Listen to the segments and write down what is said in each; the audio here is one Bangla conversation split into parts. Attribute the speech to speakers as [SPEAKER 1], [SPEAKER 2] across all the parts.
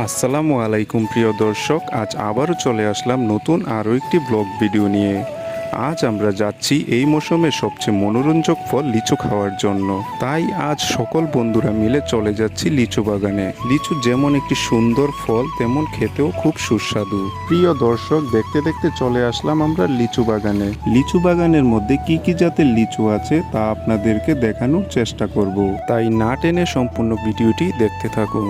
[SPEAKER 1] আসসালামু আলাইকুম প্রিয় দর্শক, আজ আবারও চলে আসলাম নতুন আরও একটি ব্লগ ভিডিও নিয়ে। আজ আমরা যাচ্ছি এই মৌসুমের সবচেয়ে মনোরঞ্জক ফল লিচু খাওয়ার জন্য। তাই আজ সকল বন্ধুরা মিলে চলে যাচ্ছি লিচু বাগানে। লিচু যেমন একটি সুন্দর ফল, তেমন খেতেও খুব সুস্বাদু। প্রিয় দর্শক, দেখতে দেখতে চলে আসলাম আমরা লিচু বাগানে। লিচু বাগানের মধ্যে কি কি জাতের লিচু আছে তা আপনাদেরকে দেখানোর চেষ্টা করব, তাই না টেনে সম্পূর্ণ ভিডিওটি দেখতে থাকুন।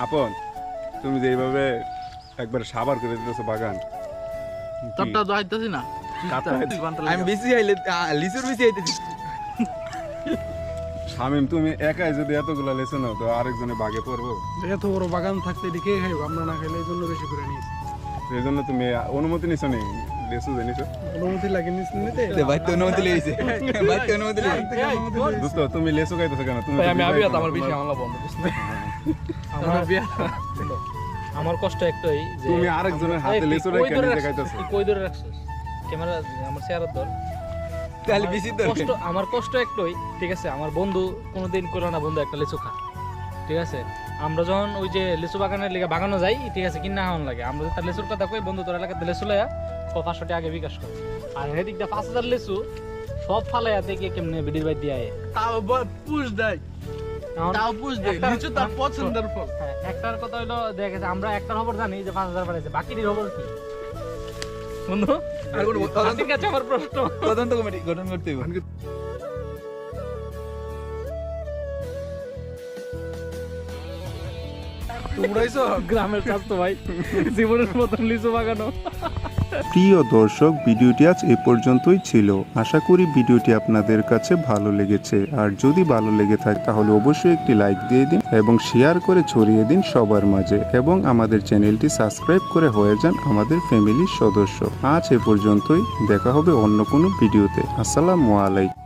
[SPEAKER 2] আপন, তুমি যে এইভাবে একবার সাবার করে দিতেছো বাগান,
[SPEAKER 3] তোরটা তো আইতাছি না।
[SPEAKER 4] আমি বেশি আইলে লিচুর বেশি আইতেছি।
[SPEAKER 2] শামিম, তুমি একাই যদি এতগুলা লেছো না তো আরেকজনে বাগে পড়বো।
[SPEAKER 5] এত বড় বাগান থাকতে দেখে খাইব, আমরা না খাইলে এই জন্য বেশি করে নিয়েছি।
[SPEAKER 2] সেই জন্য তুমি অনুমতি নিছো নি লেসু জানিছো?
[SPEAKER 5] অনুমতি লাগে নিতে
[SPEAKER 4] বাইতে অনুমতি লইছে, বাইতে অনুমতি লইছে।
[SPEAKER 2] দোস্ত, তুমি লেসু খাইতেছো কেন? তুমি
[SPEAKER 3] আমি আবিয়াত আমার বেশি আমলা বন্ধ করতে। আমার বিয়া আমার কষ্ট একটাই যে
[SPEAKER 2] তুমি আরেকজনের হাতে লেসু রেখে নিজে খাইতেছো।
[SPEAKER 3] তুই কই ধরে রাখছিস ক্যামেরা? আমার চেয়ারের ধর।
[SPEAKER 4] তাহলে বেশি
[SPEAKER 3] কষ্ট, আমার কষ্ট একটাই, ঠিক আছে? আমার বন্ধু কোনোদিন কইলো না বন্ধু একটা লিচু খা, ঠিক আছে? আমরা যখন ওই যে লিচু বাগানের লিগে বাগানো যাই, ঠিক আছে, কিনা খাওয়ান লাগে, আমরা তার লিচুর কথা কই, বন্ধু তোর এলাকাতে লিচু লয়া 500 টাকা আগে বিকাশ করে, আর এদিক দিয়ে 5000 লিচু সব ফালাইয়া দেখে কেমনে বিডির বাই দিয়ে আয়।
[SPEAKER 5] তাও পুশ দেয়, তাও পুশ দেয়। লিচু তার পছন্দের ফল।
[SPEAKER 3] হ্যাঁ, একটার কথা হইলো দেখেছে, আমরা একটার খবর জানি যে 5000 বাড়াইছে, বাকিটির খবর কি বন্ধু?
[SPEAKER 4] আর কোন
[SPEAKER 3] ঠিক আছে, আমার প্রশ্ন
[SPEAKER 4] তদন্ত কমিটি গঠন করতে হবে।
[SPEAKER 5] উড়াইছো
[SPEAKER 3] গ্রামের স্বাস্থ্য ভাই, জীবনের মতন লিচু বাগানো।
[SPEAKER 1] প্রিয় দর্শক, ভিডিওটি আজ এ পর্যন্তই ছিল। আশা করি ভিডিওটি আপনাদের কাছে ভালো লেগেছে। আর যদি ভালো লেগে থাকে তাহলে অবশ্যই একটি লাইক দিয়ে দিন এবং শেয়ার করে ছড়িয়ে দিন সবার মাঝে, এবং আমাদের চ্যানেলটি সাবস্ক্রাইব করে হয়ে যান আমাদের ফ্যামিলির সদস্য। আজ এ পর্যন্তই, দেখা হবে অন্য কোনো ভিডিওতে। আসসালামু আলাইকুম।